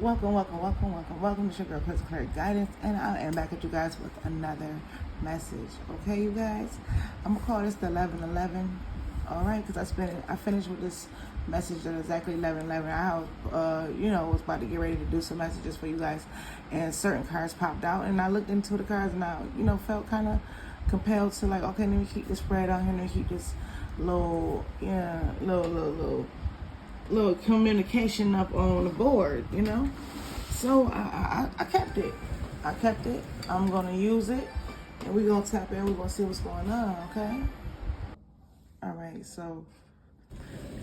Welcome to Sugar Crystal Clear Guidance, and I am back at you guys with another message. Okay, you guys, I'm gonna call this the 11:11. All right, because I finished with this message at exactly 11:11. Was about to get ready to do some messages for you guys, and certain cards popped out, and I looked into the cards, and I, felt kind of compelled to like, okay, let me keep this spread on here, let me keep this little communication up on the board, So I kept it. I'm gonna use it, and we're gonna tap in. We're gonna see what's going on. Okay. All right. So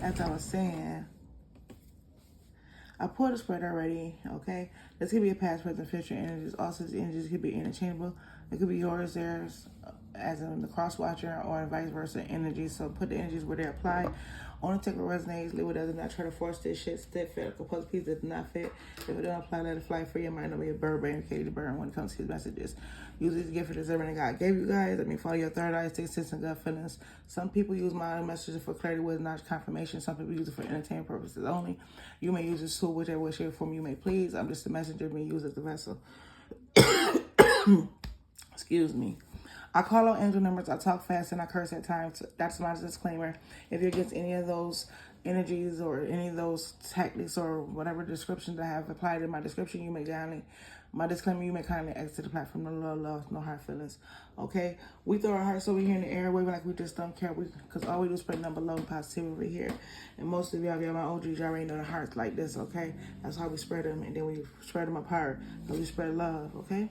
as I was saying, I pulled the spread already. Okay. This could be a past, present, future energies. Also, the energies could be interchangeable. It could be yours, theirs, as in the cross watcher, or vice versa energies. So put the energies where they apply. Only take what resonates, leave what doesn't. Not try to force this shit. Stick fit, a puzzle piece does not fit. If it don't apply, let it fly free. It might not be a bird brain, okay, to burn when it comes to his messages. Use this gift for deserving that God gave you guys. Follow your third eye, sixth sense, and gut feelings. Some people use my messages for clarity, wisdom, knowledge, confirmation. Some people use it for entertainment purposes only. You may use this tool whichever way, shape, or form you may please. I'm just a messenger being used as the vessel. Excuse me. I call out angel numbers, I talk fast, and I curse at times. That's my disclaimer. If you're against any of those energies or any of those tactics or whatever descriptions I have applied in my description, you may kindly exit the platform. No love, no hard feelings. Okay? We throw our hearts over here in the air, waving like we just don't care. Because all we do is spread number love and positivity over here. And most of y'all, my OGs, y'all already know the hearts like this, okay? That's how we spread them, and then we spread them apart. And we spread love, okay?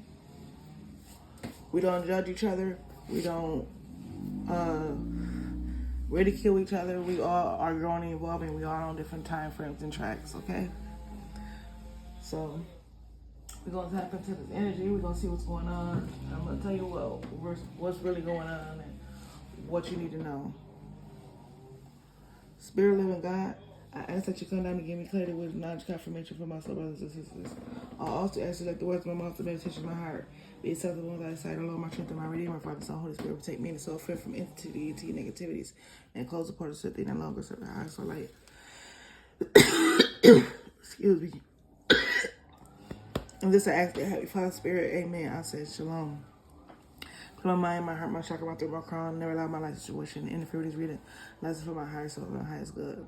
We don't judge each other. We don't ridicule each other. We all are growing and evolving. We all on different time frames and tracks, okay? So we're going to tap into this energy. We're going to see what's going on. I'm going to tell you what's really going on and what you need to know. Spirit living God, I ask that you come down and give me clarity with knowledge, confirmation for my soul brothers and sisters. I also ask you that the words of my mouth, the meditation of my heart, be acceptable on thy side, and Lord, my strength and my redeemer, Father, Son, Holy Spirit, protect me and the soul free from entity, negativities, and close the portals so that they no longer serve the eyes or light. Excuse me. And this I ask the Happy Father Spirit, amen. I said shalom. Clear my mind, my heart, my chakra, my throat, my crown, never allow my life situation to interfere with this reading. Lesson for my higher soul, my highest good.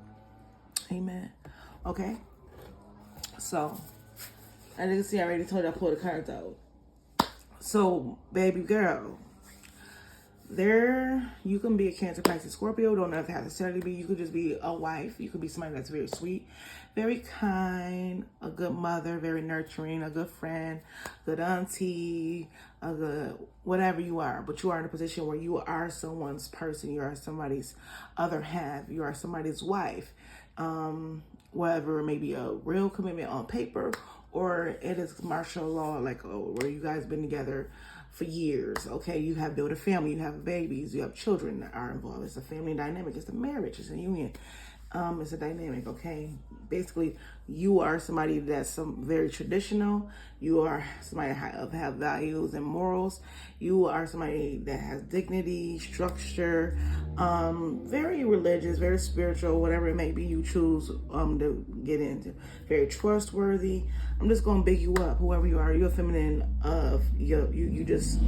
Amen. Okay. So, as you can see, I already told you I pulled the cards out. So, baby girl, you can be a Cancer, Pisces, Scorpio. Don't have to necessarily be. You could just be a wife. You could be somebody that's very sweet, very kind, a good mother, very nurturing, a good friend, good auntie, a good whatever you are. But you are in a position where you are someone's person. You are somebody's other half. You are somebody's wife. Whether it may be a real commitment on paper or it is martial law, like where you guys been together for years. Okay, you have built a family, you have babies, you have children that are involved. It's a family dynamic, it's a marriage, it's a union. It's a dynamic, okay? Basically, you are somebody that's very traditional. You are somebody that have values and morals. You are somebody that has dignity, structure, very religious, very spiritual, whatever it may be you choose to get into. Very trustworthy. I'm just gonna big you up, whoever you are. You're feminine you just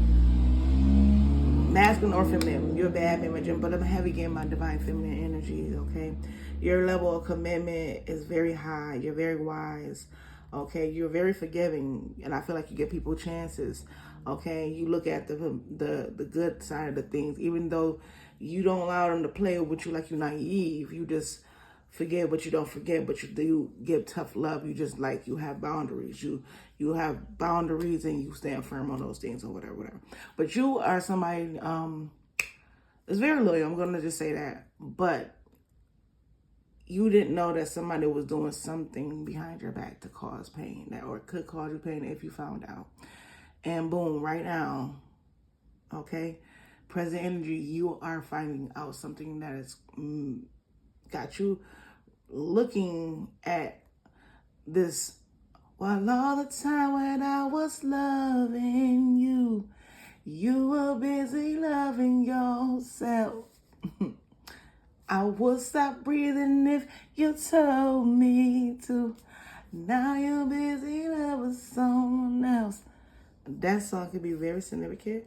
masculine or feminine. You're a bad image, but I'm heavy getting my divine feminine energies, okay? Your level of commitment is very high. You're very wise, okay? You're very forgiving, and I feel like you give people chances, okay? You look at the good side of the things, even though you don't allow them to play with you like you're naive. You just forgive, but you don't forget, but you do give tough love. You just you have boundaries. You have boundaries and you stand firm on those things or whatever. But you are somebody that's very loyal. I'm going to just say that. But you didn't know that somebody was doing something behind your back to cause pain, or it could cause you pain if you found out. And boom, right now, okay, present energy, you are finding out something that has got you looking at this. While all the time when I was loving you, you were busy loving yourself. I would stop breathing if you told me to. Now you're busy with someone else. That song could be very significant.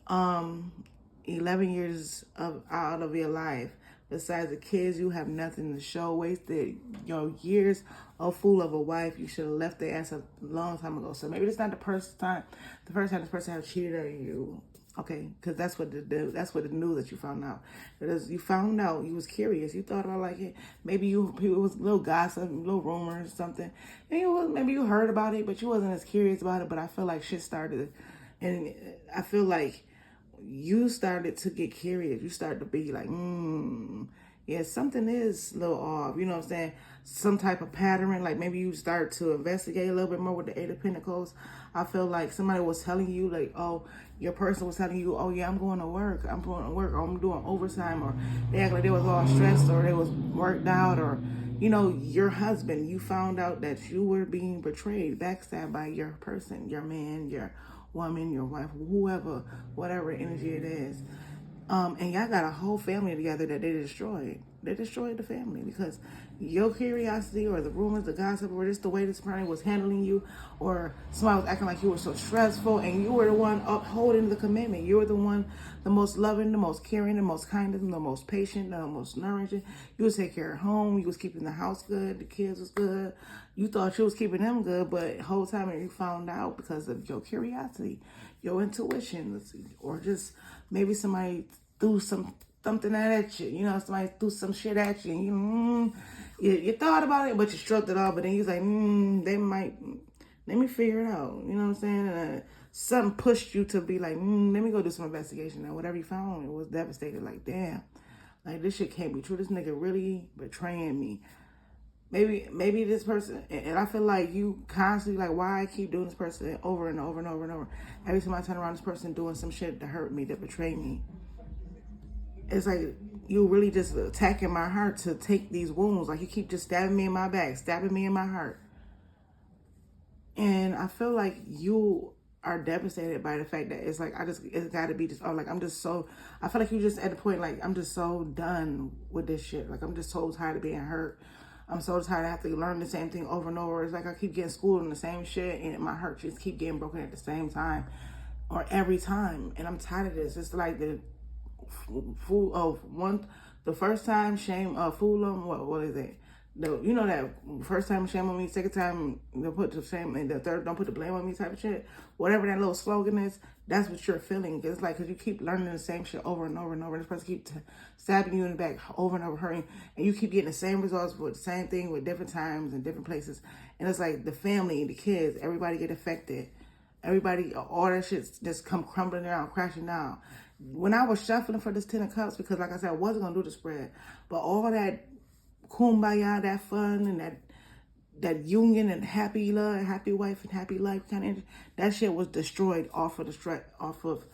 11 years out of your life. Besides the kids, you have nothing to show. Wasted your years of fool of a wife. You should have left the ass a long time ago. So maybe it's not the first time this person have cheated on you. Okay, because that's what the news that you found out. Because you found out, you was curious. You thought about like it. Maybe it was a little gossip, a little rumors, something. And maybe you heard about it, but you wasn't as curious about it. But I feel like shit started, and I feel like you started to get curious. You started to be like, yeah, something is a little off. You know what I'm saying? Some type of pattern. Like maybe you start to investigate a little bit more with the Eight of Pentacles. I feel like somebody was telling you, like, oh, your person was telling you, oh yeah, I'm going to work, or I'm doing overtime, or they act like they was all stressed, or they was worked out, or your husband, you found out that you were being betrayed, backstabbed by your person, your man, your woman, your wife, whoever, whatever energy it is. And y'all got a whole family together that they destroyed. They destroyed the family because your curiosity or the rumors, the gossip, or just the way this person was handling you, or somebody was acting like you were so stressful, and you were the one upholding the commitment. You were the one, the most loving, the most caring, the most kind, the most patient, the most nourishing. You would take care of home. You was keeping the house good. The kids was good. You thought you was keeping them good, but the whole time you found out because of your curiosity, your intuition, or just maybe somebody threw something at you. Somebody threw some shit at you. You thought about it, but you shrugged it off. But then you was like, they might, let me figure it out. You know what I'm saying? Something pushed you to be like, let me go do some investigation. And whatever you found, it was devastated. Like, damn, like this shit can't be true. This nigga really betraying me. Maybe this person, and I feel like you constantly like, why I keep doing this person over and over and over and over. Every time I turn around, this person doing some shit to hurt me, to betray me. It's like you really just attacking my heart to take these wounds. Like you keep just stabbing me in my back, stabbing me in my heart. And I feel like you are devastated by the fact that it's like, it's got to be just, I feel like you just at the point, like, I'm just so done with this shit. Like, I'm just so tired of being hurt. I'm so tired I have to learn the same thing over and over. It's like I keep getting schooled in the same shit, and my heart just keep getting broken at the same time or every time. And I'm tired of this. It's like the first time shame, fool them. What is it? That first time shame on me, second time they'll put the shame, and the third don't put the blame on me type of shit. Whatever that little slogan is, that's what you're feeling. It's like because you keep learning the same shit over and over and over. And this person keep stabbing you in the back over and over, hurting, and you keep getting the same results with the same thing with different times and different places. And it's like the family, the kids, everybody get affected. Everybody, all that shit just come crumbling down, crashing down. When I was shuffling for this 10 of Cups, because like I said, I wasn't gonna do the spread, but all that kumbaya, that fun, and that union and happy love, happy wife and happy life kind of energy, that shit was destroyed off of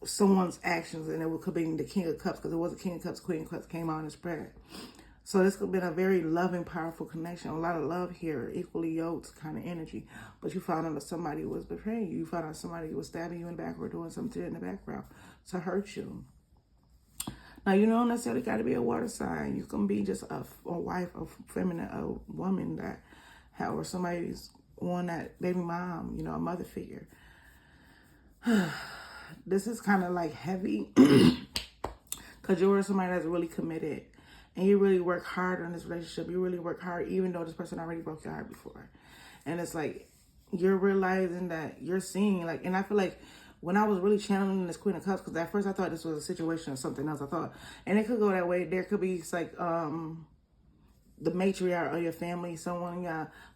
someone's actions, and it could be the King of Cups, because it was a King of Cups, Queen of Cups came out in the spread. So this could have been a very loving, powerful connection. A lot of love here, equally yoked kind of energy. But you found out that somebody was betraying you. You found out somebody was stabbing you in the back or doing something in the background to hurt you. Now, you don't necessarily got to be a water sign. You can be just a wife, a feminine, a woman or somebody's on that baby mom, a mother figure. This is kind of like heavy because you're somebody that's really committed. And you really work hard on this relationship. You really work hard, even though this person already broke your heart before. And it's like, you're realizing that you're seeing, like, and I feel like when I was really channeling this Queen of Cups, because at first I thought this was a situation or something else. I thought, and it could go that way. There could be, it's like, the matriarch of your family, someone,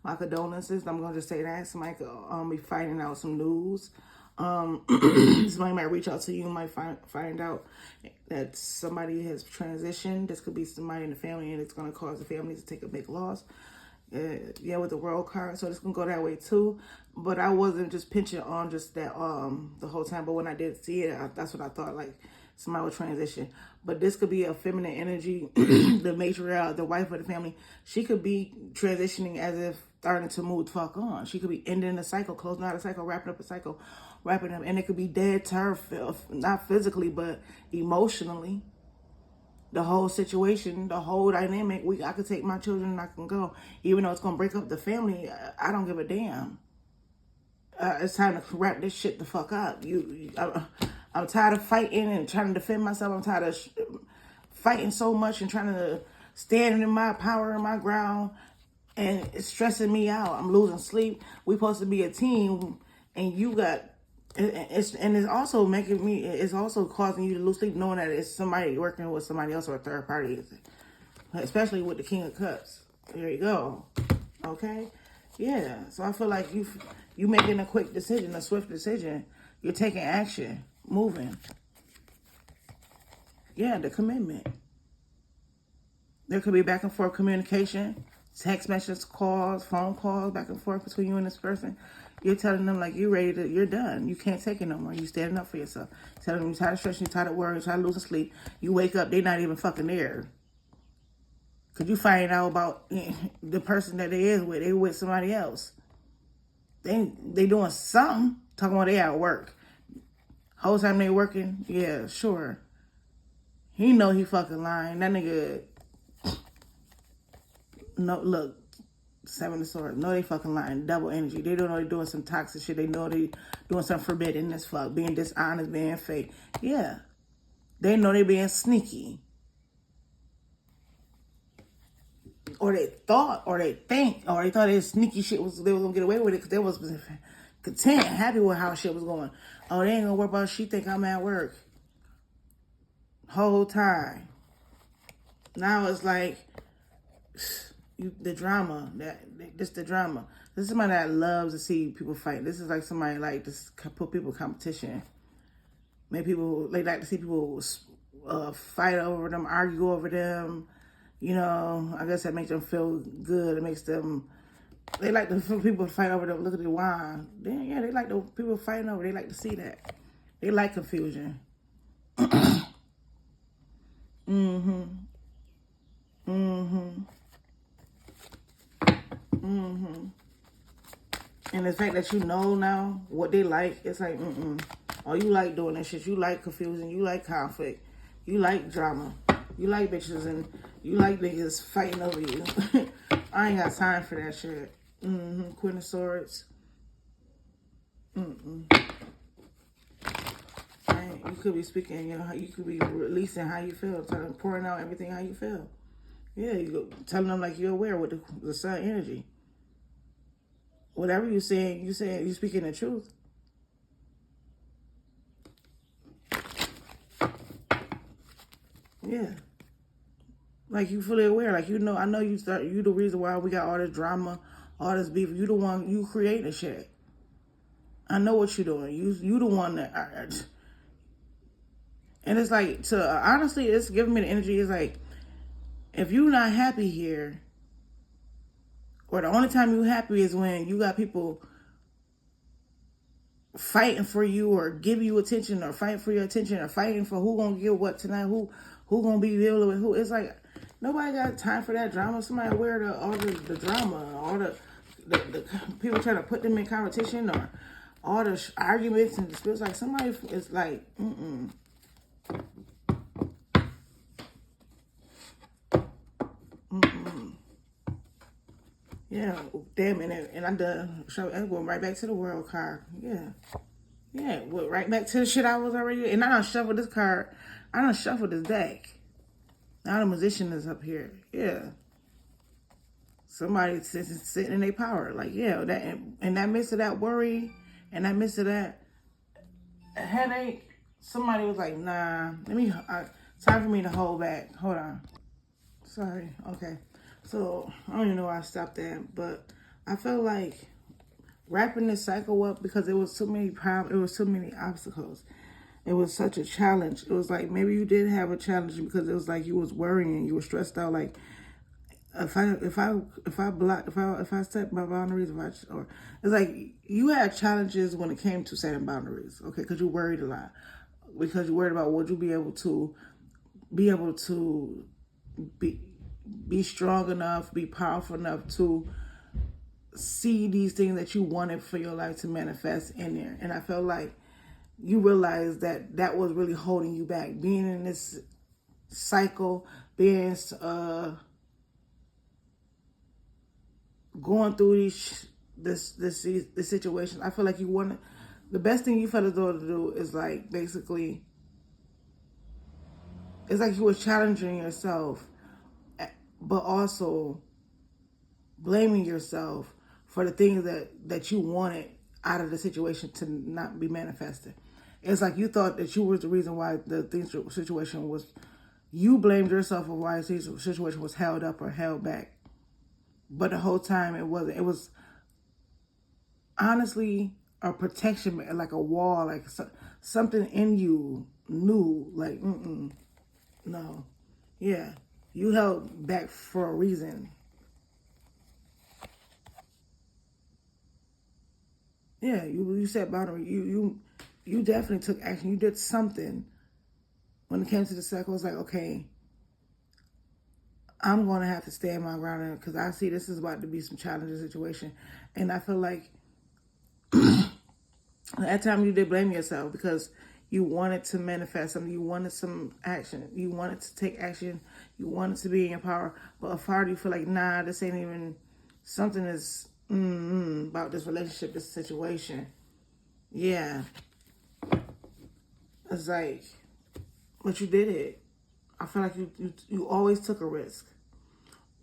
my condolences. I'm going to just say that. Somebody could be finding out some news. Somebody might reach out to you, might find out that somebody has transitioned. This could be somebody in the family, and it's going to cause the family to take a big loss. With the World card, so this can go that way too. But I wasn't just pinching on just that the whole time. But when I did see it, that's what I thought, like somebody would transition. But this could be a feminine energy. The matriarch, the wife of the family, she could be transitioning as if starting to move the fuck on. She could be ending a cycle, closing out a cycle, wrapping up a cycle, wrapping up, and it could be dead to her, not physically but emotionally. the whole situation, the whole dynamic. I could take my children and I can go, even though it's gonna break up the family. I don't give a damn. It's time to wrap this shit the fuck up. I'm tired of fighting and trying to defend myself. I'm tired of fighting so much and trying to stand in my power and my ground, and it's stressing me out. I'm losing sleep. We're supposed to be a team, and it's also making me. It's also causing you to lose sleep, knowing that it's somebody working with somebody else or a third party, especially with the King of Cups. There you go. Okay, yeah. So I feel like you making a quick decision, a swift decision. You're taking action, moving. Yeah, the commitment. There could be back and forth communication, text messages, calls, phone calls, back and forth between you and this person. You're telling them like you're done. You can't take it no more. You standing up for yourself. Telling them you're tired of stressing, you're tired of worrying, you're tired of losing sleep. You wake up, they're not even fucking there. Could you find out about the person that they is with? They with somebody else. They doing something. Talking about they at work. Whole time they working, yeah, sure. He know he fucking lying. That nigga. No, look, Seven of Swords. No, they fucking lying. Double energy. They don't know they doing some toxic shit. They know they doing something forbidden as fuck. Being dishonest, being fake. Yeah. They know they being sneaky. Or they thought, or they think, or they thought this sneaky shit they was gonna get away with it because they was content, happy with how shit was going. Oh, they ain't gonna worry about she think I'm at work. Whole time. Now it's like the drama. This the drama. This is somebody that loves to see people fight. This is like somebody like to put people in competition. Make people, they like to see people fight over them, argue over them. You know, I guess that makes them feel good. It makes them, they like the people fight over them. Look at the wine. Yeah, they like the people fighting over. They like to see that. They like confusion. Mm-hmm. And the fact that you know now what they like, it's like, Oh, you like doing that shit. You like confusion. You like conflict. You like drama. You like bitches and you like niggas fighting over you. I ain't got time for that shit. Queen of Swords. You could be speaking, you could be releasing how you feel, pouring out everything how you feel. Yeah, you go telling them like you're aware with the sun energy. Whatever you're saying, you're speaking the truth. Yeah. Like you fully aware, like I know you the reason why we got all this drama, all this beef. You the one, you create the shit. I know what you're doing. You the one that and it's like honestly, it's giving me the energy. It's like if you're not happy here, or the only time you're happy is when you got people fighting for you or give you attention or fighting for your attention or fighting for who gonna get what tonight, who gonna be dealing with who. It's like nobody got time for that drama. Somebody aware all the drama, all the people trying to put them in competition or all the arguments and disputes. Like somebody is like, Yeah, damn it. And I'm done. I'm going right back to the world card. Yeah. Yeah, right back to the shit I was already. And I done shuffled this card. I done shuffled this deck. Now the musician is up here. Yeah. Somebody sitting in their power. Like, yeah, in that midst of that worry, and that midst of that headache, somebody was like, nah, time for me to hold back. Hold on. Sorry. Okay. So, I don't even know why I stopped that, but I felt like wrapping this cycle up because it was too many problems, it was too many obstacles. It was such a challenge. It was like maybe you did have a challenge because it was like you was worrying, you were stressed out. Like if I set my boundaries, or it's like you had challenges when it came to setting boundaries. Okay, because you worried a lot, because you worried about would you be able to be strong enough, be powerful enough to see these things that you wanted for your life to manifest in there. And I felt like you realized that was really holding you back. Being in this cycle, being going through this situation. I feel like the best thing you felt as though to do is like basically, it's like you were challenging yourself, but also blaming yourself for the things that you wanted out of the situation to not be manifested. It's like you thought that you was the reason why situation was. You blamed yourself for why the situation was held up or held back, but the whole time it wasn't. It was honestly a protection, like a wall, like something in you knew, like, no, yeah, you held back for a reason. Yeah, you set boundary. You definitely took action. You did something. When it came to the cycle, it's like, okay, I'm going to have to stand my ground because I see this is about to be some challenging situation. And I feel like at that time you did blame yourself because you wanted to manifest something. You wanted some action. You wanted to take action. You wanted to be in your power. But a part of you feel like, nah, this ain't even, something is about this relationship, this situation. Yeah. It's like, but you did it. I feel like you always took a risk.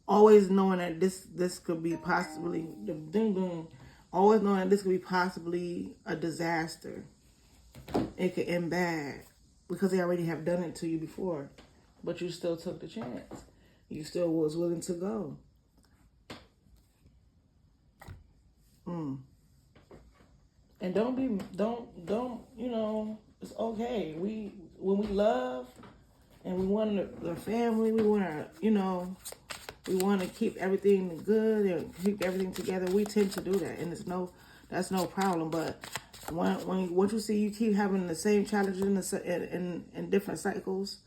Always knowing that this could be possibly, always knowing that this could be possibly a disaster. It could end bad because they already have done it to you before. But you still took the chance. You still was willing to go. And don't, it's okay. When we love and we want the family, we want to, we want to keep everything good and keep everything together. We tend to do that, and that's no problem. But once you see you keep having the same challenges in different cycles,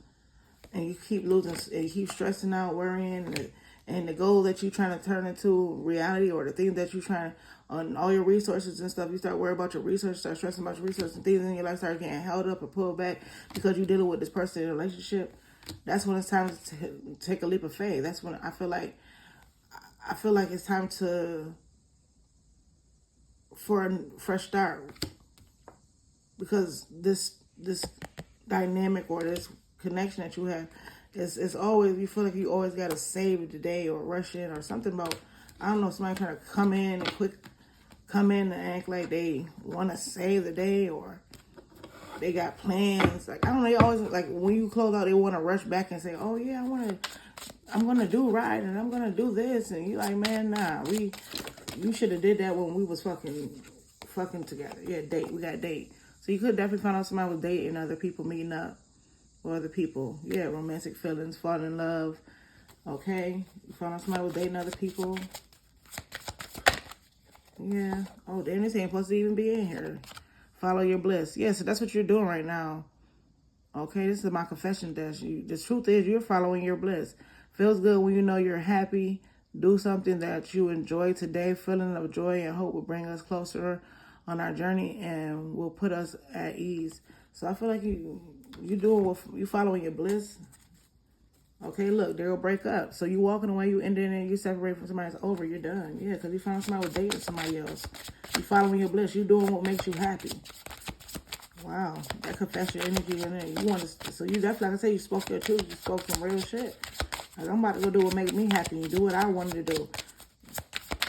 and you keep losing, and you keep stressing out, worrying, and the goal that you're trying to turn into reality, or the things that you're trying on all your resources and stuff, you start worrying about your resources, start stressing about your resources, and things in your life start getting held up or pulled back because you're dealing with this person in a relationship. That's when it's time to take a leap of faith. That's when I feel like it's time for a fresh start, because this dynamic or this connection that you have is always, you feel like you always got to save the day or rush in or something about, I don't know, somebody trying to come in and act like they want to save the day, or they got plans. Like, I don't know, they always, like, when you close out, they want to rush back and say, oh yeah, I'm going to do right, and I'm going to do this. And you're like, man, nah, you should have did that when we was fucking together. Yeah, we got date. So you could definitely find out somebody was dating other people, meeting up with other people. Yeah, romantic feelings, falling in love. Okay, you found out somebody was dating other people. Yeah. Oh, damn, this ain't supposed to even be in here. Follow your bliss. Yeah, so that's what you're doing right now. Okay, this is my confession desk. The truth is, you're following your bliss. Feels good when you know you're happy. Do something that you enjoy today. Feeling of joy and hope will bring us closer on our journey and will put us at ease. So I feel like you following your bliss. Okay, look, they'll break up. So you walking away, you ending and you separate from somebody, it's over, you're done. Yeah, because you found somebody was dating somebody else. You following your bliss. You doing what makes you happy. Wow, that confession energy in there. So you definitely, like I say, you spoke your truth. You spoke some real shit. Like, I'm about to go do what makes me happy and do what I wanted to do.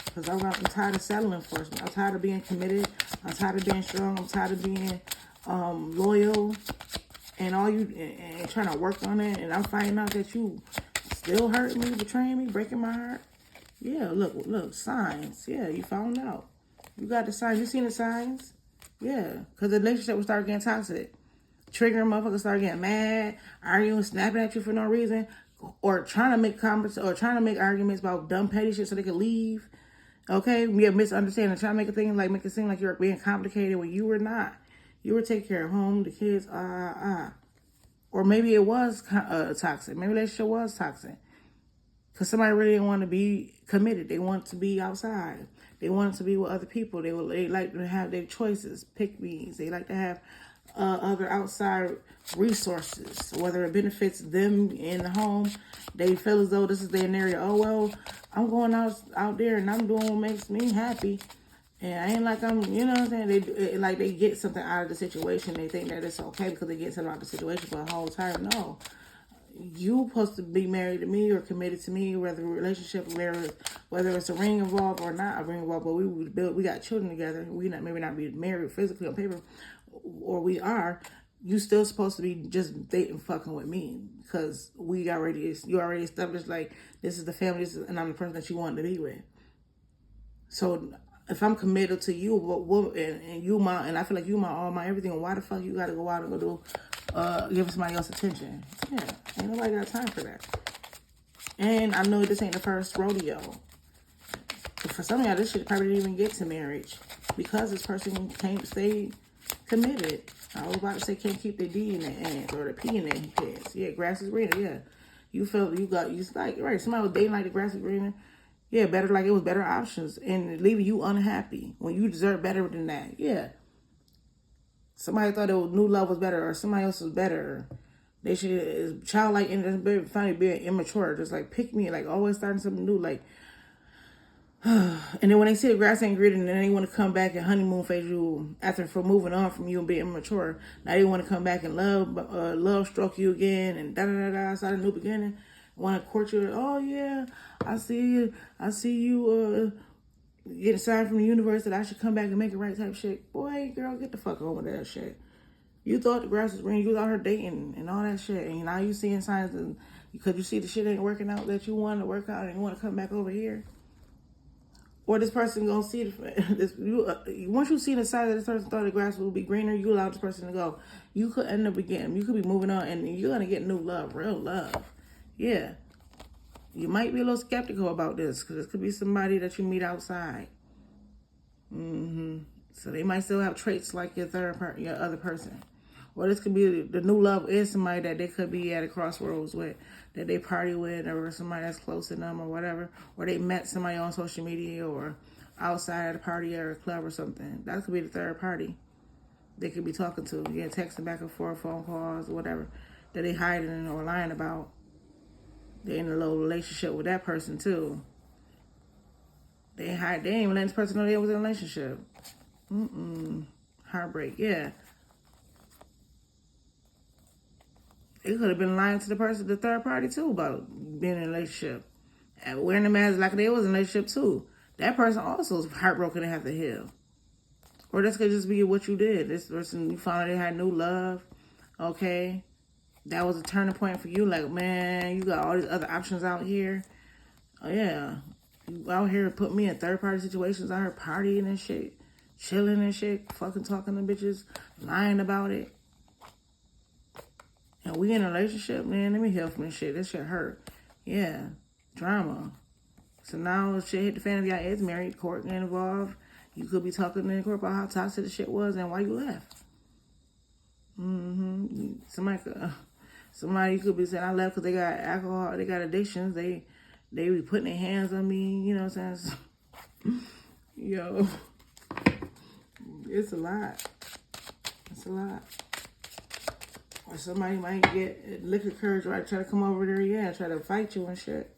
Because I'm tired of settling for it. I'm tired of being committed. I'm tired of being strong. I'm tired of being loyal. And and trying to work on it. And I'm finding out that you still hurting me, betraying me, breaking my heart. Yeah, look, signs. Yeah, you found out. You got the signs. You seen the signs? Yeah, because the relationship will start getting toxic. Triggering motherfuckers start getting mad, arguing, snapping at you for no reason, or trying to make arguments about dumb petty shit so they can leave. Okay, we have misunderstanding, trying to make it seem like you're being complicated when you were not. You were taking care of home, the kids, Or maybe it was toxic. Maybe the relationship was toxic. Because somebody really didn't want to be committed. They want to be outside. They wanted to be with other people. They like to have their choices, pick-me's. They like to have other outside resources, whether it benefits them in the home. They feel as though this is their area. Oh, well, I'm going out there and I'm doing what makes me happy. And I ain't like I'm, you know what I'm saying? They get something out of the situation. They think that it's okay because they get something out of the situation, but the whole time, no. You supposed to be married to me or committed to me, whether relationship, whether it's a ring involved or not a ring involved, but we got children together. We maybe not be married physically on paper, or we are. You still supposed to be just dating, fucking with me because you already established like this is the family, and I'm the person that you want to be with. So if I'm committed to you, and you my, and I feel like you my all my everything, why the fuck you gotta go out and go do give somebody else attention? Yeah, ain't nobody got time for that. And I know this ain't the first rodeo. But for some of y'all, this shit probably didn't even get to marriage because this person can't stay committed. I was about to say can't keep their D in their hands or the P in their hands. Yeah, grass is greener. Yeah, you feel you like right. Somebody was dating like the grass is greener. Yeah, better like it was better options and leaving you unhappy when you deserve better than that. Yeah. Somebody thought new love was better or somebody else was better. They should childlike and finally being immature. Just like pick me, like always starting something new. Like, and then when they see the grass ain't greener, and then they want to come back and honeymoon phase you for moving on from you and being immature. Now they want to come back and love stroke you again and start a new beginning. Want to court you? Oh yeah, I see you get a sign from the universe that I should come back and make it right type shit. Boy, girl, get the fuck on with that shit. You thought the grass was green. You was out here dating and all that shit, and now you seeing signs because you see the shit ain't working out that you wanted to work out, and you want to come back over here. Or this person gonna see this. Once you see the sign that this person thought the grass would be greener, you allow this person to go. You could end up again. You could be moving on, and you're gonna get new love, real love. Yeah. You might be a little skeptical about this because it could be somebody that you meet outside. So they might still have traits like your other person. Or this could be the new love is somebody that they could be at a crossroads with, that they party with, or somebody that's close to them or whatever. Or they met somebody on social media or outside at a party or a club or something. That could be the third party they could be talking to. Yeah, texting back and forth, phone calls, or whatever, that they hiding or lying about. They're in a little relationship with that person too. They ain't even letting this person know they was in a relationship. Heartbreak, yeah. They could have been lying to the third party too about being in a relationship. And wearing the mask like they was in a relationship too. That person also is heartbroken and have to heal. Or this could just be what you did. This person, you found out they had new love. Okay. That was a turning point for you. Like, man, you got all these other options out here. Oh, yeah. You out here put me in third-party situations. Out here partying and shit. Chilling and shit. Fucking talking to bitches. Lying about it. And we in a relationship, man. Let me heal from this shit. This shit hurt. Yeah. Drama. So now shit hit the fan of y'all is married. Court involved. You could be talking in court about how toxic the shit was and why you left. Somebody could be saying I left because they got alcohol, they got addictions, they be putting their hands on me, you know what I'm saying? Yo, it's a lot. It's a lot. Or somebody might get liquor courage, right? Try to come over there, yeah, try to fight you and shit.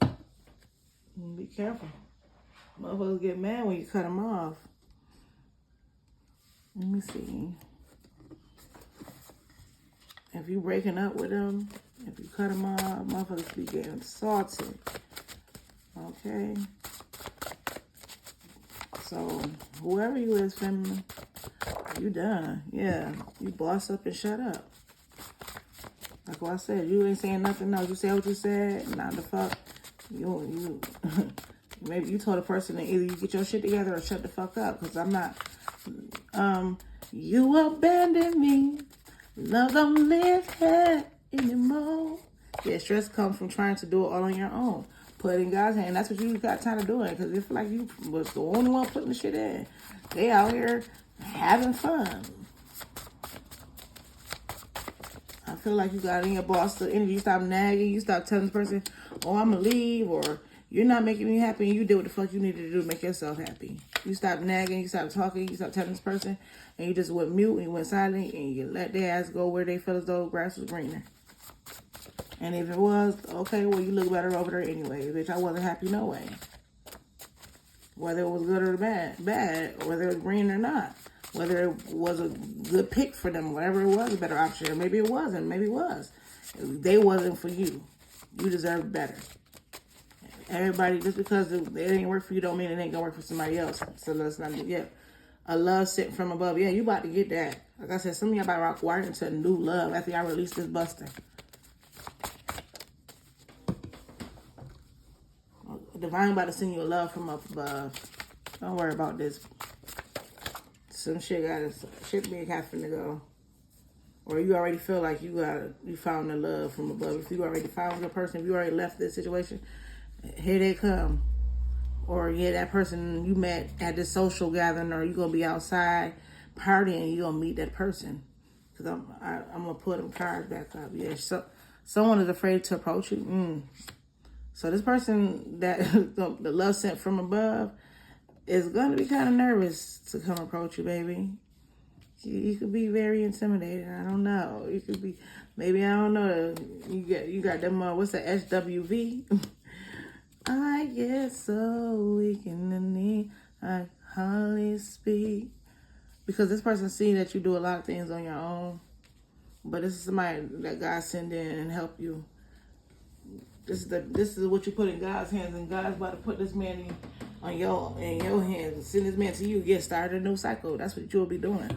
Be careful. Motherfuckers get mad when you cut them off. Let me see. If you breaking up with them, if you cut them off, motherfuckers be getting salty. Okay? So, whoever you is, feminine, you done. Yeah. You boss up and shut up. Like what I said, you ain't saying nothing else. You say what you said, not the fuck. You maybe you told a person that either you get your shit together or shut the fuck up. Because I'm not. You abandoned me. Love don't live here anymore. Yeah, stress comes from trying to do it all on your own. Put it in God's hand. That's what you got time to do it. Because it's like you was the only one putting the shit in. They out here having fun. feel like you got in your boss the energy, you stop nagging, you stop telling this person, oh, I'm gonna leave, or You're not making me happy, and you did what the fuck you needed to do to make yourself happy. You stop nagging, you stop talking, you stop telling this person, and you just went mute and you went silent, and you let their ass go where they feel as though grass was greener. And if it was, okay, well, you look better over there anyway. Bitch, I wasn't happy no way. Whether it was good or bad, or whether it was green or not. Whether it was a good pick for them, whatever it was, a better option. Or maybe it wasn't, maybe it was. They wasn't for you. You deserve better. Everybody, just because it ain't work for you don't mean it ain't gonna work for somebody else. So let's not get a love sent from above. Yeah, you about to get that. Like I said, some of y'all about to rock wire into new love after y'all release this buster. Divine about to send you a love from up above. Don't worry about this. Some shit being having to go. Or you already feel like you found the love from above. If you already found your person, if you already left this situation, here they come. Or yeah, that person you met at this social gathering, or you gonna be outside partying, you gonna meet that person. Cause I'm gonna put them cards back up. Yeah, so someone is afraid to approach you. So this person that the love sent from above is gonna be kind of nervous to come approach you, baby. You could be very intimidated. I don't know. You could be, maybe, I don't know. You got them, what's the SWV? I get so weak in the knee, I hardly speak. Because this person see that you do a lot of things on your own. But this is somebody that God send in and help you. This is what you put in God's hands, and God's about to put this man in your hands and send this man to you. Get started a new cycle. That's what you'll be doing.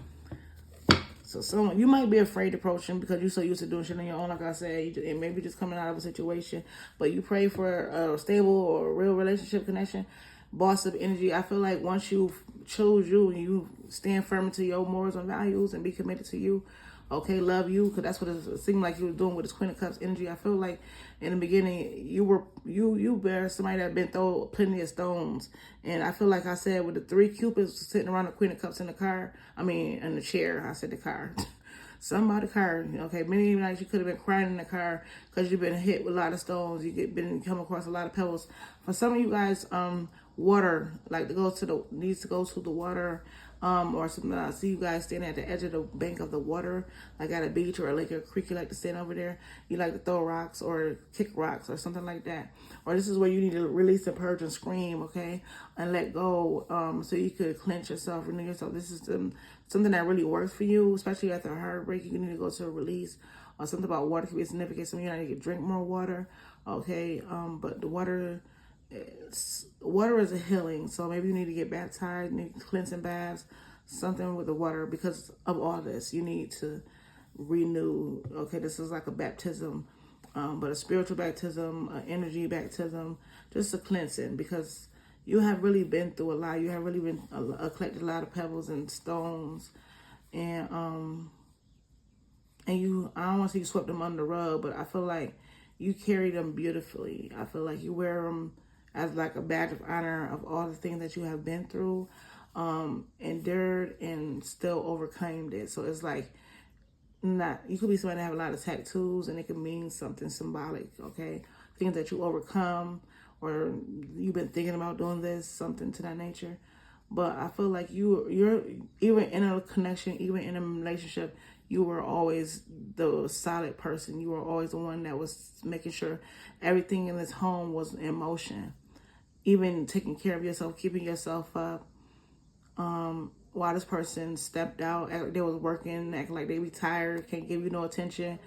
So you might be afraid to approach him because you're so used to doing shit on your own. Like I said, and maybe just coming out of a situation, but you pray for a stable or real relationship connection, boss up energy. I feel like once you choose you and you stand firm to your morals and values and be committed to you, okay, love you, because that's what it seemed like you were doing with this Queen of Cups energy. I feel like in the beginning you were somebody that had been through plenty of stones, and I feel like I said with the 3 cupids sitting around the Queen of Cups in the car. I mean, in the chair. I said the car. Somebody car. Okay, many nights you could have been crying in the car because you've been hit with a lot of stones. Been come across a lot of pebbles. For some of you guys, water needs to go to the water. Or something. I see you guys standing at the edge of the bank of the water, like at a beach or a lake or a creek. You like to stand over there. You like to throw rocks or kick rocks or something like that. Or this is where you need to release and purge and scream, okay, and let go, so you could clench yourself, renew yourself. This is something that really works for you, especially after a heartbreak. You need to go to a release. Or something about water can be significant. Some of you need to drink more water, okay. But the water is a healing, so maybe you need to get baptized, need cleansing baths, something with the water. Because of all this, you need to renew. Okay, this is like a baptism, but a spiritual baptism, an energy baptism, just a cleansing, because you have really been through a lot. You have really been collected a lot of pebbles and stones, and I don't want to say you swept them under the rug, but I feel like you carry them beautifully. I feel like you wear them as like a badge of honor of all the things that you have been through, endured, and still overcame it. So it's like, you could be somebody that have a lot of tattoos, and it could mean something symbolic, okay? Things that you overcome, or you've been thinking about doing this, something to that nature. But I feel like you're even in a connection, even in a relationship, you were always the solid person. You were always the one that was making sure everything in this home was in motion. Even taking care of yourself, keeping yourself up. While this person stepped out, they was working, acting like they retired, can't give you no attention.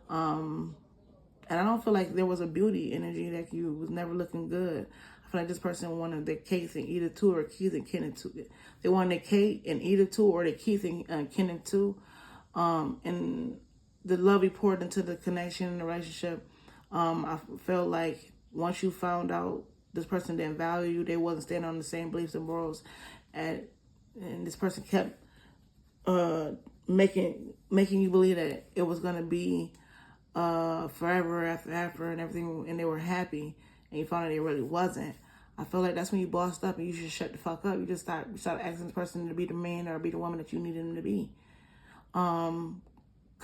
And I don't feel like there was a beauty energy, that you was never looking good. I feel like this person wanted their cake and eat it too, or Keith and Ken too. They wanted their cake and eat it too, or their Keith and Ken too. And the love he poured into the connection and the relationship, I felt like once you found out this person didn't value you, they wasn't standing on the same beliefs and morals, and this person kept making you believe that it was gonna be forever after and everything, and they were happy, and you found out it really wasn't. I feel like that's when you bossed up, and you should shut the fuck up. You just start asking this person to be the man or be the woman that you needed them to be.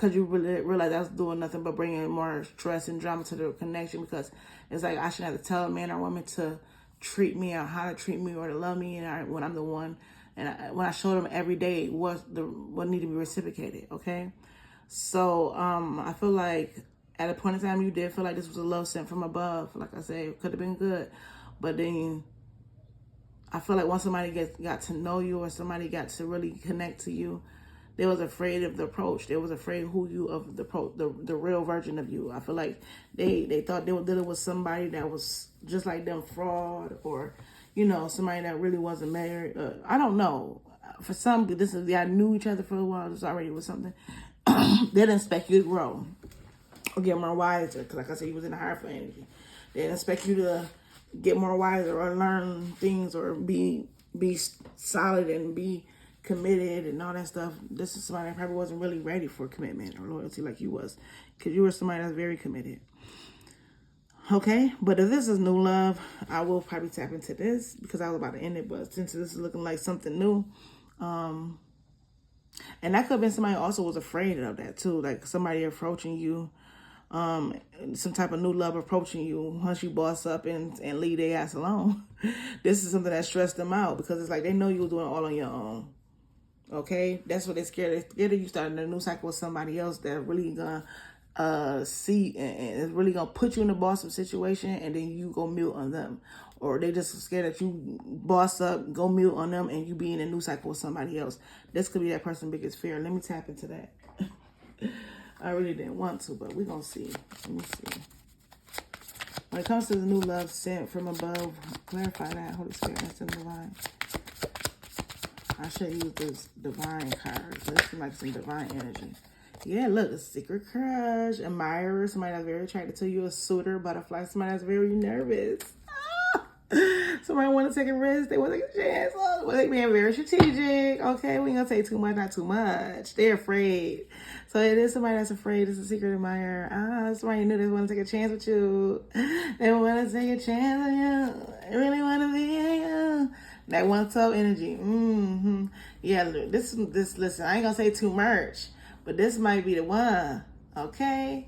because you really realize that's doing nothing but bringing more stress and drama to the connection, because it's like I shouldn't have to tell a man or woman to treat me or how to treat me or to love me, and when I'm the one, and when I show them every day what need to be reciprocated, okay? So I feel like at a point in time you did feel like this was a love sent from above. Like I said, it could have been good, but then I feel like once somebody got to know you, or somebody got to really connect to you, they was afraid of the approach. They was afraid of the real version of you. I feel like they thought they were dealing with somebody that was just like them, fraud, or somebody that really wasn't married. I don't know. For some, y'all knew each other for a while. This already was something. They didn't expect you to grow or get more wiser, because like I said, you was in the higher energy. They didn't expect you to get more wiser or learn things or be solid and be committed and all that stuff. This is somebody that probably wasn't really ready for commitment or loyalty like you was, because you were somebody that's very committed. Okay, but if this is new love, I will probably tap into this, because I was about to end it, but since this is looking like something new, and that could have been somebody who also was afraid of that too, like somebody approaching you, some type of new love approaching you once you boss up and leave their ass alone. This is something that stressed them out, because it's like they know you were doing it all on your own. Okay, that's what they're scared. They're scared of you starting a new cycle with somebody else that really gonna see and is really gonna put you in a boss up situation, and then you go mute on them, or they just scared that you boss up, go mute on them, and you be in a new cycle with somebody else. This could be that person's biggest fear. Let me tap into that. I really didn't want to, but we're gonna see. Let me see. When it comes to the new love sent from above, clarify that, Holy Spirit, and divine. I should use this divine card. This seems like some divine energy. Yeah, look, a secret crush, admirer, somebody that's very attracted to you, a suitor, butterfly, somebody that's very nervous. Somebody want to take a risk, they want to take a chance. Oh, well, they being very strategic. Okay, we ain't gonna say too much, not too much. They're afraid. So it is somebody that's afraid. It's a secret admirer. Somebody new that want to take a chance with you. They want to take a chance on you. They really want to be you. That 112 energy. Yeah, look, this. Listen, I ain't gonna say too much, but this might be the one. Okay.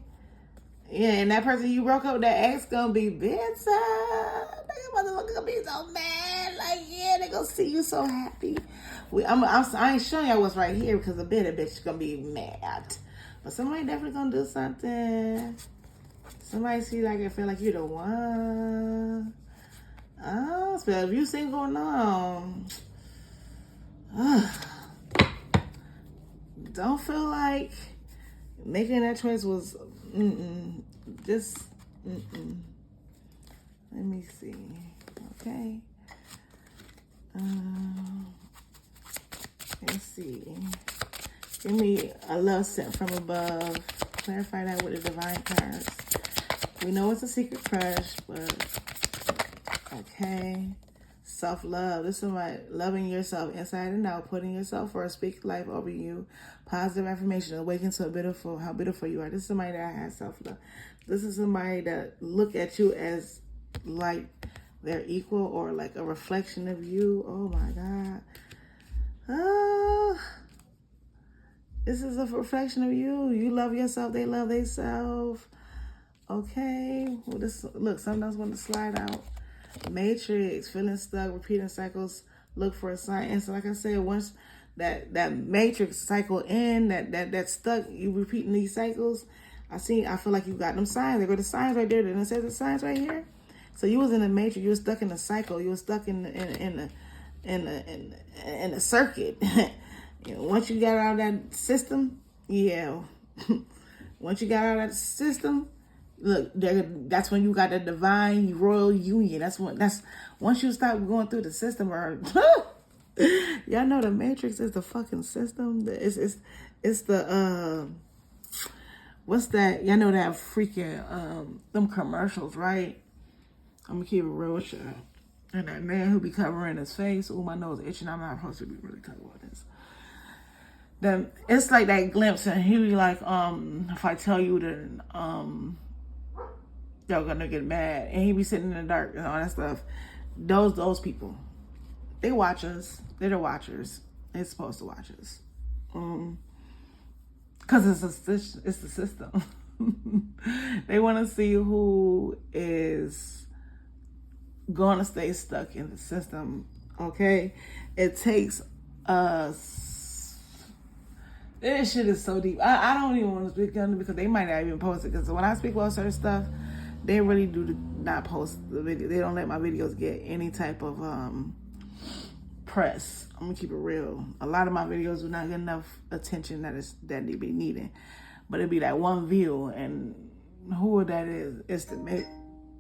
Yeah, and that person you broke up with, that ex, gonna be bitter. That motherfucker gonna be so mad. Like, yeah, they gonna see you so happy. I ain't showing y'all what's right here, because the bitter bitch gonna be mad. But somebody definitely gonna do something. Somebody see like it, feel like you the one. Oh, so if you single, no. Don't feel like making that choice was just let me see. Okay. Let's see. Give me a love sent from above. Clarify that with the divine cards. We know it's a secret crush, but okay. Self-love. This is about loving yourself inside and out, putting yourself first, speak life over you, positive affirmation, awaken to how beautiful you are. This is somebody that has self-love. This is somebody that look at you as like they're equal, or like a reflection of you. Oh my God. Oh, this is a reflection of you. You love yourself, they love themselves. Okay. Well, look, sometimes when to slide out. Matrix, feeling stuck, repeating cycles, look for a sign. And so like I said, once that matrix cycle in, that stuck, you repeating these cycles, I feel like you got them signs. There go the signs right there. Then it says the signs right here. So you was in the matrix, you were stuck in the cycle, you were stuck in the circuit. Once you got out of that system, yeah. Once you got out of that system, look, that's when you got the divine royal union. That's once you stop going through the system, or y'all know the matrix is the fucking system. It's the what's that? Y'all know that freaking them commercials, right? I'm gonna keep it real with you. And that man who be covering his face. Oh, my nose itching. I'm not supposed to be really covering this. Then it's like that glimpse, and he be like, if I tell you that y'all gonna get mad, and he be sitting in the dark and all that stuff. Those people, they watch us. They're the watchers. They're supposed to watch us. Because it's the system. They want to see who is going to stay stuck in the system. Okay? It takes us. This shit is so deep. I don't even want to speak on it because they might not even post it. Because when I speak about certain stuff, they really do not post the video. They don't let my videos get any type of press. I'm gonna keep it real. A lot of my videos do not get enough attention that they be needing. But it'd be that one view, and who that is? It's the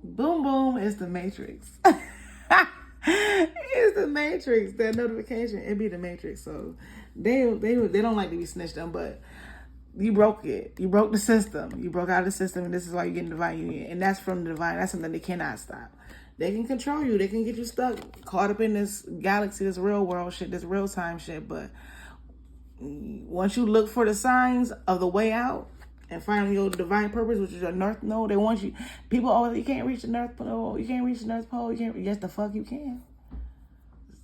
boom boom. It's the Matrix. It's the Matrix. That notification, it be the Matrix. So they don't like to be snitched on, but you broke it. You broke the system. You broke out of the system, and this is why you're getting divine union. And that's from the divine. That's something they cannot stop. They can control you. They can get you stuck, caught up in this galaxy, this real world shit, this real time shit. But once you look for the signs of the way out and find your divine purpose, which is your North Node, they want you. People always, you can't reach the North Pole. You can't reach the North Pole. You can't. Yes, the fuck you can.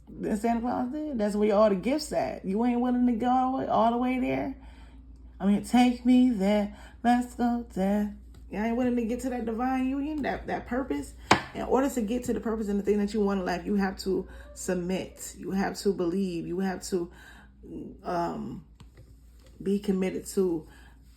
Then Santa Claus did. That's where all the gifts at. You ain't willing to go all the way there. I mean, take me there. Let's go there. You ain't willing to get to that divine union, that purpose. In order to get to the purpose and the thing that you want in life, you have to submit. You have to believe. You have to be committed to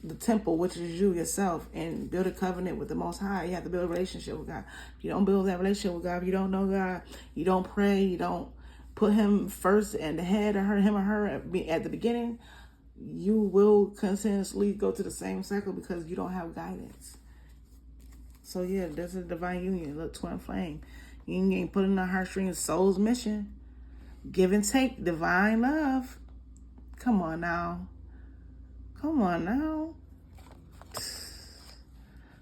the temple, which is you yourself, and build a covenant with the Most High. You have to build a relationship with God. If you don't build that relationship with God, if you don't know God, you don't pray, you don't put him first and the head or him or her at the beginning, you will continuously go to the same cycle because you don't have guidance. So yeah, there's a divine union. Look, twin flame. You ain't putting the heartstrings, soul's mission. Give and take, divine love. Come on now. Come on now.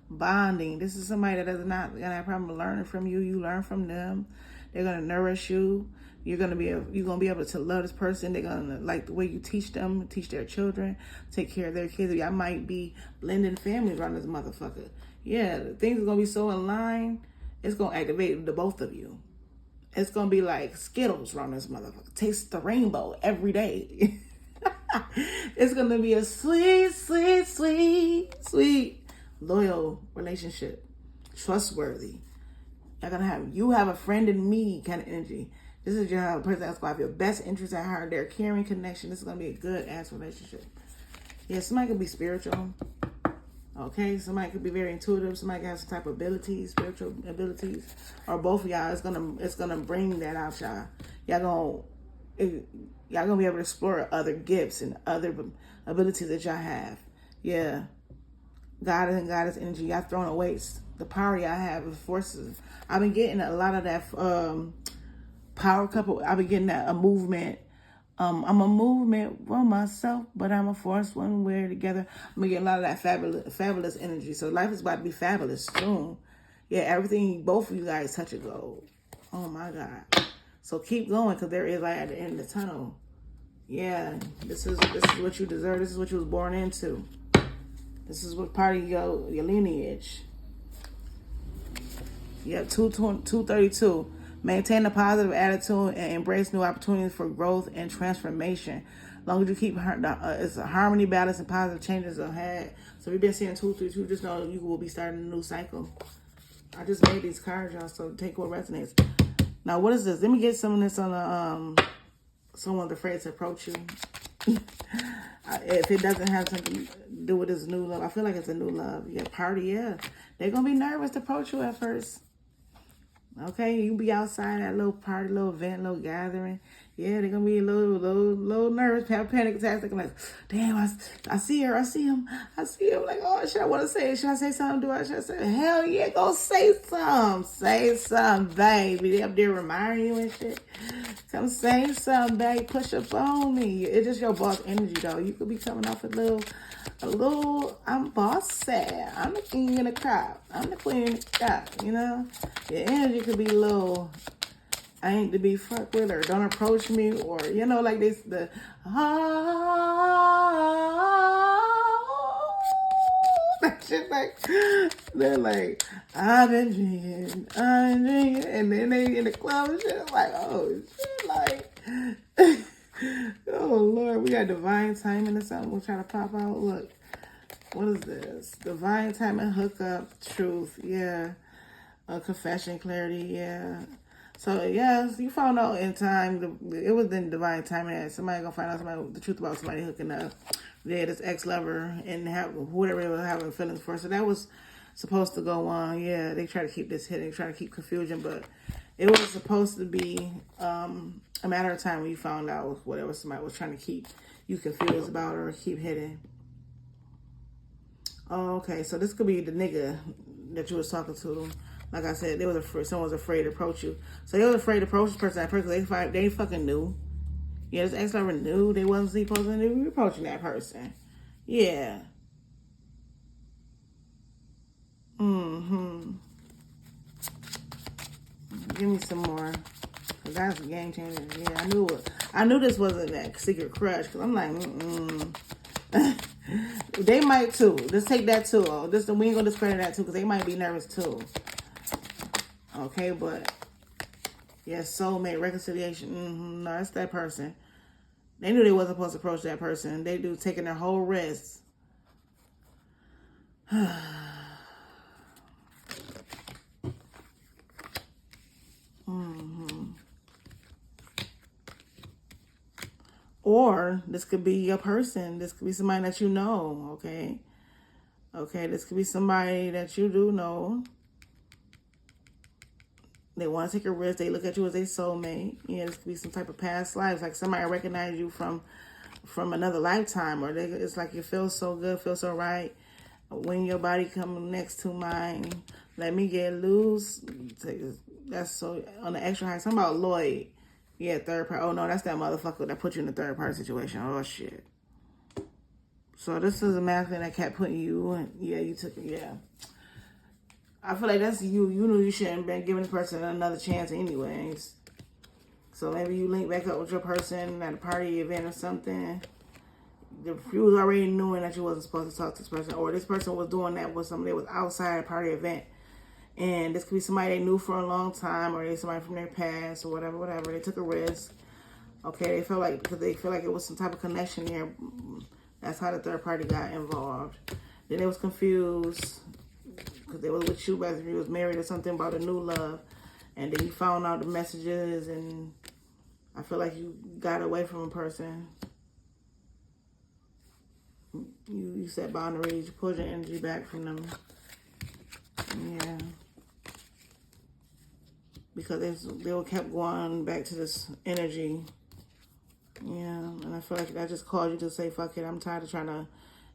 Bonding. This is somebody that does not gonna have a problem learning from you. You learn from them. They're gonna nourish you. You're gonna be able to love this person. They're gonna like the way you teach them, teach their children, take care of their kids. Y'all might be blending families around this motherfucker. Yeah, things are gonna be so in line. It's gonna activate the both of you. It's gonna be like Skittles around this motherfucker. Taste the rainbow every day. It's gonna be a sweet, sweet, sweet, sweet, loyal relationship, trustworthy. You have a friend in me kind of energy. This is your person that's going to have your best interest at heart. Their caring connection. This is going to be a good ass relationship. Yeah, somebody could be spiritual. Okay, somebody could be very intuitive. Somebody could have some type of abilities, spiritual abilities, or both of y'all. It's gonna bring that out, y'all. Y'all gonna be able to explore other gifts and other abilities that y'all have. Yeah, God and Goddess energy. Y'all throwing away the power y'all have of forces. I've been getting a lot of that power couple. I've been getting that a movement. I'm a movement for myself, but I'm a force when we're together. I'm gonna get a lot of that fabulous energy. So life is about to be fabulous soon. Yeah, everything, both of you guys touch a goal. Oh my God. So keep going, because there is light at the end of the tunnel. Yeah, this is what you deserve. This is what you was born into. This is what part of your lineage. Yep, 232. Maintain a positive attitude and embrace new opportunities for growth and transformation. As long as you keep it's a harmony, balance, and positive changes ahead. So if you've been seeing 232, just know you will be starting a new cycle. I just made these cards, y'all, so take what resonates. Now, what is this? Let me get some of this on someone's afraid to approach you. If it doesn't have something to do with this new love, I feel like it's a new love. Yeah, party, yeah. They're going to be nervous to approach you at first. Okay, you be outside at a little party, little event, little gathering. Yeah, they're gonna be a little nervous, have panic attacks. They're like, damn, I see her, I see him. Like, oh, should I want to say it? Should I say something? Should I say? Hell yeah, go say something. Say something, baby. They up there reminding you and shit. Come say something, baby. Push up on me. It's just your boss energy, though. You could be coming off a little. I'm bossy. I'm the king in the crowd. I'm the queen in the crowd. You know, your energy could be a little. I ain't to be fucked with, or don't approach me, or you know, like this that shit. Like they're like, I've been drinking, and then they in the club and shit. I'm like, oh shit, like. Oh Lord, we got divine timing or something. We'll try to pop out. Look. What is this? Divine timing, hookup, truth. Yeah. Confession, clarity. Yeah. So, yes, you found out in time. It was in divine timing that somebody going to find out the truth about somebody hooking up. Yeah, this ex-lover and have whatever they were having feelings for. So that was supposed to go on. Yeah, they try to keep this hidden. They try to keep confusion. But it was supposed to be a matter of time when you found out whatever somebody was trying to keep you confused about or keep hidden. Oh, okay. So this could be the nigga that you was talking to. Like I said, someone was afraid to approach you. So they was afraid to approach this person. That person, they fucking knew. Yeah, this ex-lover knew they wasn't supposed to be approaching that person. Yeah. Mm-hmm. Give me some more. Cause that's a game changer. Yeah, I knew it. I knew this wasn't that secret crush. Cause I'm like, they might too. Just take that too. We ain't gonna discredit that too, because they might be nervous too. Okay, but yeah, soulmate, reconciliation. No, that's that person. They knew they wasn't supposed to approach that person. They do taking their whole risk. Or this could be a person. This could be somebody that you know, okay? Okay, this could be somebody that you do know. They want to take a risk. They look at you as a soulmate. Yeah, this could be some type of past lives. Like somebody recognize you from another lifetime. Or it's like you feel so good, feel so right. When your body come next to mine, let me get loose. That's so on the extra high. Something about Lloyd. Yeah, third party. Oh no, that's that motherfucker that put you in a third party situation. Oh shit. So this is a masculine that kept putting you in. Yeah, you took it. Yeah. I feel like that's you. You knew you shouldn't have been giving the person another chance anyways. So maybe you link back up with your person at a party event or something. You was already knowing that you wasn't supposed to talk to this person. Or this person was doing that with somebody that was outside a party event. And this could be somebody they knew for a long time, or they somebody from their past, or whatever. They took a risk. Okay, they feel like, because they feel like it was some type of connection here. That's how the third party got involved. Then they was confused because they was with you, whether you was married or something, about a new love. And then you found out the messages, and I feel like you got away from a person. You set boundaries. You pulled your energy back from them. Yeah. Because they kept going back to this energy. Yeah. And I feel like that just called you to say, fuck it. I'm tired of trying to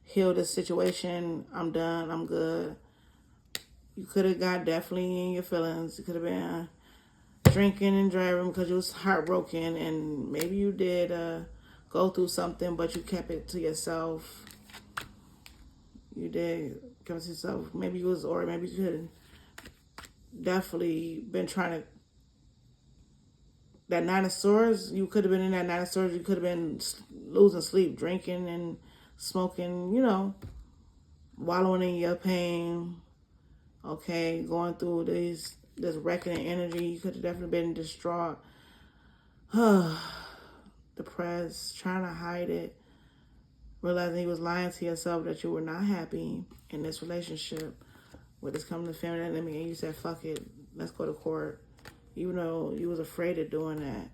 heal this situation. I'm done. I'm good. You could have got definitely in your feelings. You could have been drinking and driving because you was heartbroken. And maybe you did go through something, but you kept it to yourself. You did come to yourself. Maybe you was, or maybe you could definitely been trying to. That 9 of Swords, you could have been in that 9 of Swords. You could have been losing sleep, drinking and smoking, wallowing in your pain. Okay, going through this reckoning energy. You could have definitely been distraught, depressed, trying to hide it. Realizing you was lying to yourself that you were not happy in this relationship with this coming to family dynamic, and you said, fuck it, let's go to court. Even though you was afraid of doing that.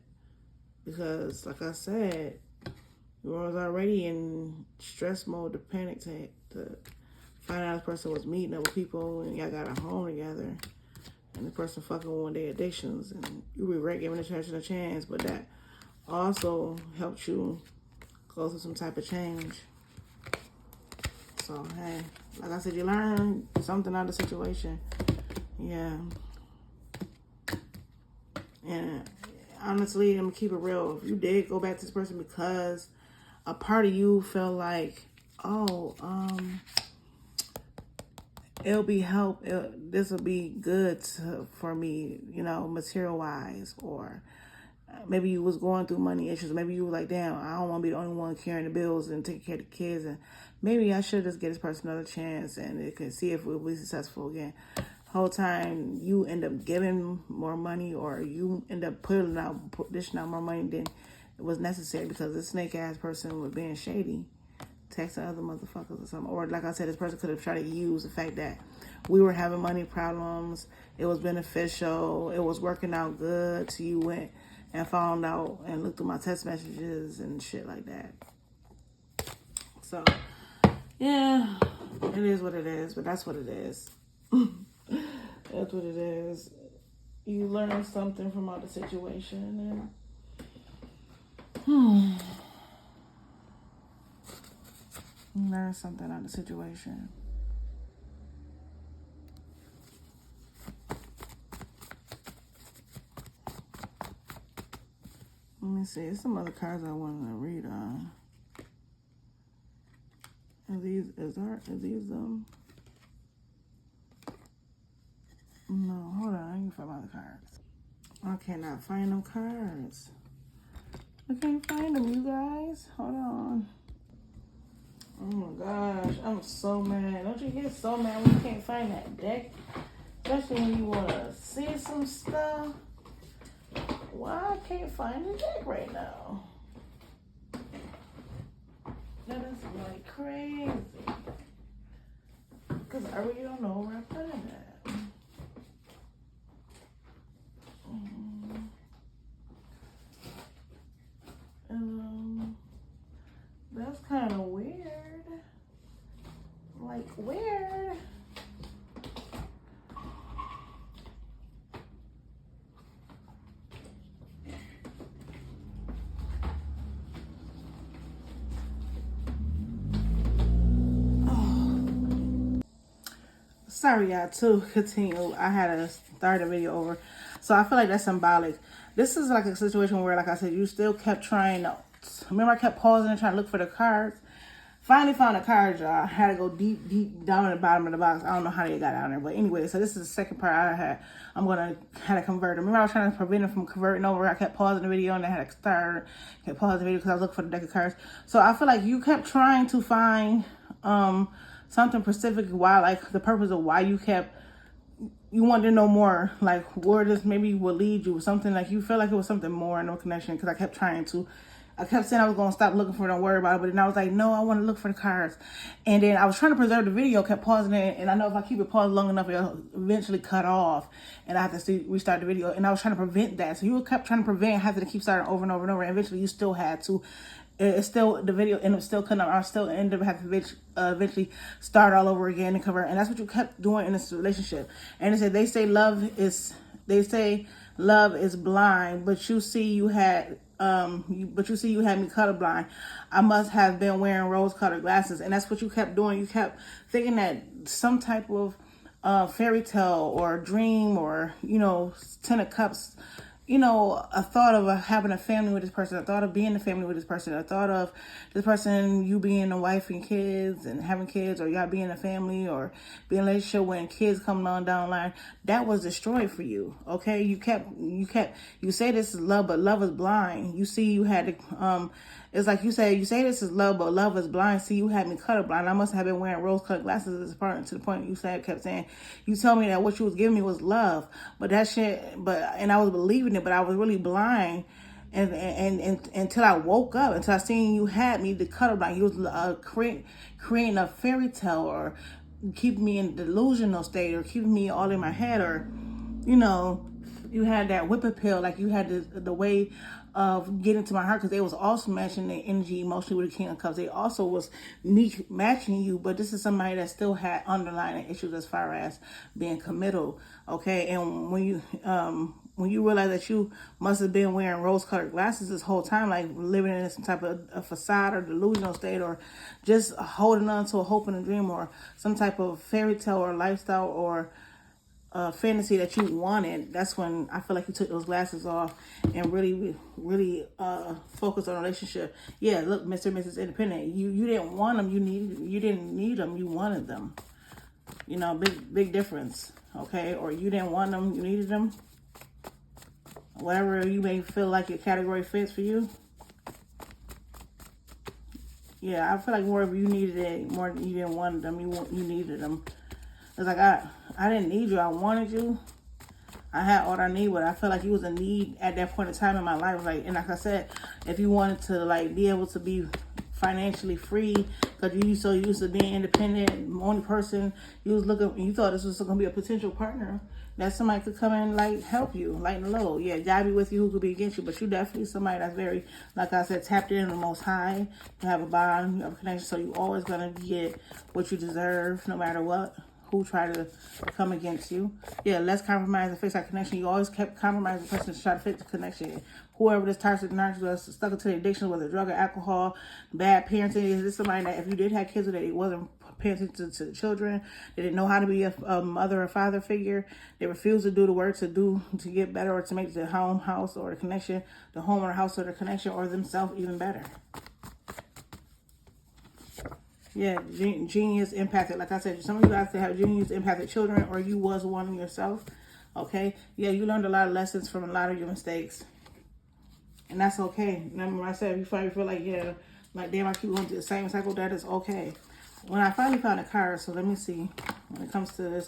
Because, like I said, you was already in stress mode, to panic, to find out this person was meeting up with people and y'all got a home together. And the person fucking with their addictions. And you regret giving the person a chance. But that also helped you go through some type of change. So, hey, like I said, you learn something out of the situation. Yeah. And honestly, I'm going to keep it real. If you did go back to this person because a part of you felt like, it'll be help. This will be good for me, material-wise. Or maybe you was going through money issues. Maybe you were like, damn, I don't want to be the only one carrying the bills and taking care of the kids. And maybe I should just give this person another chance and it can see if we'll be successful again. Whole time you end up giving more money, or you end up dishing out more money than it was necessary because this snake ass person was being shady, texting other motherfuckers or something. Or like I said, this person could have tried to use the fact that we were having money problems. It was beneficial. It was working out good. So you went and found out and looked through my text messages and shit like that. So, yeah, it is what it is. But that's what it is. That's what it is. You learn something from all the situation. And you learn something out of the situation. Let me see. There's some other cards I wanted to read on. Are these them? No, hold on. I can find my other cards. I cannot find no cards. I can't find them, you guys. Hold on. Oh my gosh, I'm so mad. Don't you get so mad when you can't find that deck? Especially when you want to see some stuff. Why I can't find the deck right now? That is like crazy. Because I really don't know where I put it at. That's kind of weird. Like, weird. Sorry, y'all, to continue. I had to start the video over. So I feel like that's symbolic. This is like a situation where, like I said, you still kept trying to... Remember, I kept pausing and trying to look for the cards. Finally found the cards, y'all. I had to go deep down in the bottom of the box. I don't know how they got down there. But anyway, so this is the second part I had. I'm going to have to convert them. Remember, I was trying to prevent them from converting over. I kept pausing the video and I had to start. Kept pausing the video because I was looking for the deck of cards. So I feel like you kept trying to find something specific why, like the purpose of why you wanted to know more, like where this maybe would lead you, something like you felt like it was something more, no connection, because I kept saying I was going to stop looking for it, don't worry about it, but then I was like, no, I want to look for the cards. And then I was trying to preserve the video, kept pausing it, and I know if I keep it paused long enough, it'll eventually cut off, and I have to restart the video, and I was trying to prevent that. So you kept trying to prevent having to keep starting over and over and over, and eventually you still had to. It's still, the video ended up still cutting up. I still ended up having to eventually start all over again and cover. And that's what you kept doing in this relationship. And they say love is blind, but you see you had me colorblind. I must have been wearing rose-colored glasses. And that's what you kept doing. You kept thinking that some type of fairy tale or dream or, Ten of Cups, a thought of having a family with this person, a thought of being a family with this person, a thought of this person, you being a wife and kids and having kids, or y'all being a family or being in a relationship when kids come on down the line, that was destroyed for you. Okay. You say this is love, but love is blind. You see, you had to, it's like you say this is love, but love is blind. See, you had me colorblind. I must have been wearing rose-colored glasses as part to the point kept saying, you told me that what you was giving me was love, but that shit, and I was believing it, but I was really blind. And until I woke up, until I seen you had me the colorblind, you was creating a fairy tale or keeping me in a delusional state or keeping me all in my head, or, you had that whipping pill, like you had the way of getting to my heart, because they was also matching the energy emotionally with the King of Cups. They also was matching you, but this is somebody that still had underlying issues as far as being committal. Okay, and when you realize that you must have been wearing rose-colored glasses this whole time, like living in some type of a facade or delusional state, or just holding on to a hope and a dream, or some type of fairy tale or lifestyle or fantasy that you wanted, that's when I feel like you took those glasses off and really focused on a relationship. Yeah, look, Mr. and Mrs. Independent, you didn't want them, you didn't need them, you wanted them. Big difference. Okay, or you didn't want them, you needed them. Whatever you may feel like your category fits for you. Yeah, I feel like more of you needed it, more than you didn't want them, you needed them. It's like I didn't need you, I wanted you, I had all I need, but I felt like you was in need at that point in time in my life. Like, and like I said, if you wanted to like be able to be financially free, because you so used to being independent, only person you was looking, you thought this was gonna be a potential partner that somebody could come and like help you, lighten the load. Yeah, God be with you, who could be against you, but you definitely somebody that's very, like I said, tapped in the Most High. You have a bond, you have a connection, so you always gonna get what you deserve, no matter what. Who try to come against you. Yeah, let's compromise and fix that connection. You always kept compromising the person to try to fix the connection. Whoever this toxic narcissist was stuck into the addiction, whether drug or alcohol, bad parenting, is this somebody that if you did have kids with it, it wasn't parenting to the children, they didn't know how to be a mother or father figure, they refused to do the work to get better or to make the house or the connection, the home or house or the connection or themselves even better. Yeah, genius impacted. Like I said, some of you guys have genius impacted children, or you was one yourself. Okay, yeah, you learned a lot of lessons from a lot of your mistakes, and that's okay. Remember, I said, if you finally feel like, yeah, like damn, I keep going through the same cycle, that is okay. When I finally found a card, so let me see. When it comes to this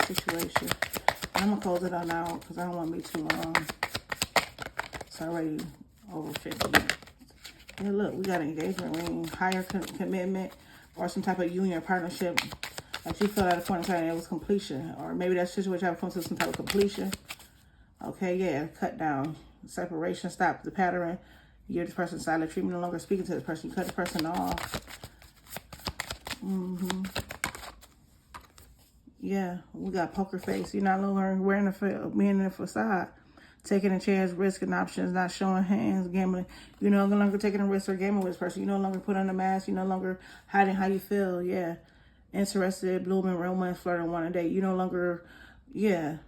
situation, I'm gonna close it on now because I don't want to be too long. It's already over 50 minutes. Yeah, look, we got an engagement ring, higher commitment, or some type of union or partnership that you feel at a point in time it was completion. Or maybe that situation have come to some type of completion. Okay, yeah, cut down. Separation, stop the pattern. You give this person silent treatment, no longer speaking to this person. You cut the person off. Yeah, we got poker face. You're not longer wearing being in the facade. Taking a chance, risk and options, not showing hands, gambling. You're no longer taking a risk or gambling with this person. You no longer put on a mask. You no longer hiding how you feel. Yeah. Interested, blooming, romance, flirting, wanting to date. You no longer, yeah.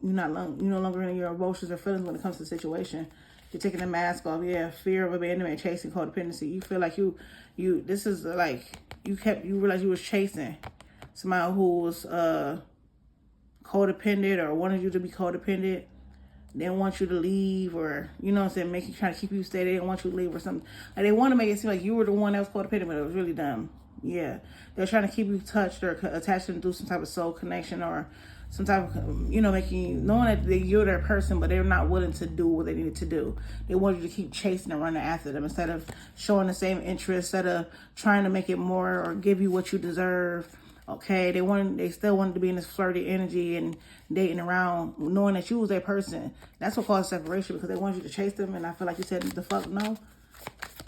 You're no longer in your emotions or feelings when it comes to the situation. You're taking the mask off. Yeah. Fear of abandonment, chasing, codependency. You feel like this is like, you realize you was chasing somebody who was codependent or wanted you to be codependent. They didn't want you to leave, or, you know what I'm saying, trying to keep you stay. They didn't want you to leave or something. Like, they want to make it seem like you were the one that was codependent, but it was really dumb. Yeah. They're trying to keep you touched or attached and do some type of soul connection or some type of, making you, knowing that you're their person, but they're not willing to do what they needed to do. They want you to keep chasing and running after them instead of showing the same interest, instead of trying to make it more or give you what you deserve. Okay, they still wanted to be in this flirty energy and dating around, knowing that you was their person. That's what caused separation, because they wanted you to chase them, and I feel like you said the fuck no.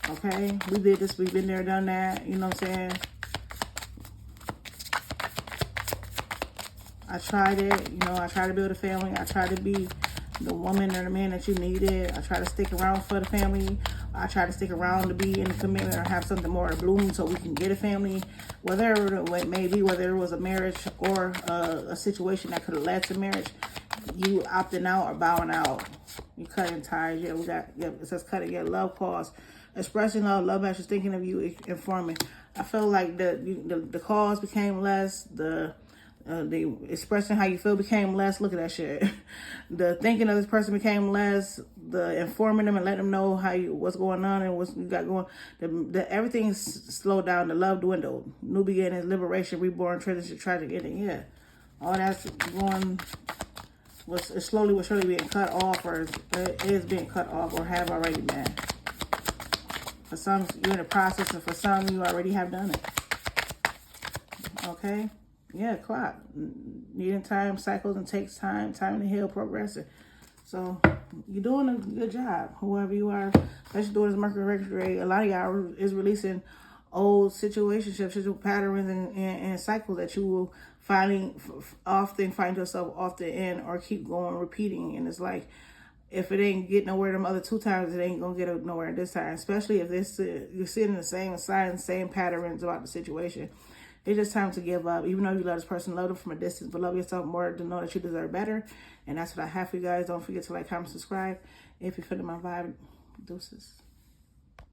Okay, we did this, we've been there, done that. You know what I'm saying? I tried it. I tried to build a family. I tried to be the woman or the man that you needed. I tried to stick around for the family. I try to stick around to be in a commitment or have something more to bloom so we can get a family, whatever it may be, whether it was a marriage or a situation that could have led to marriage. You opting out or bowing out. You cutting ties. Yeah, it says cutting. Yeah, love calls. Expressing love matches, thinking of you, informing. I feel like the calls became less, the expressing how you feel became less. Look at that shit. The thinking of this person became less. The informing them and letting them know what's going on and what you got going. The everything slowed down. The love dwindled. New beginnings, liberation, reborn, transition, tragic ending. Yeah, all that's going. Was slowly but surely being cut off, or it is being cut off, or have already been. For some, you're in the process, and for some, you already have done it. Okay. Yeah, clock. Needing time, cycles, and takes time to heal, progressing. So, you're doing a good job, whoever you are. Especially doing this Mercury retrograde. A lot of y'all is releasing old situationships, patterns, and cycles that you will often find yourself often in, or keep going, repeating. And it's like, if it ain't get nowhere them other 2 times, it ain't gonna get nowhere this time. Especially if you're seeing the same signs, same patterns about the situation. It's just time to give up. Even though you love this person, love them from a distance, but love yourself more to know that you deserve better. And that's what I have for you guys. Don't forget to like, comment, subscribe. If you're feeling my vibe, deuces.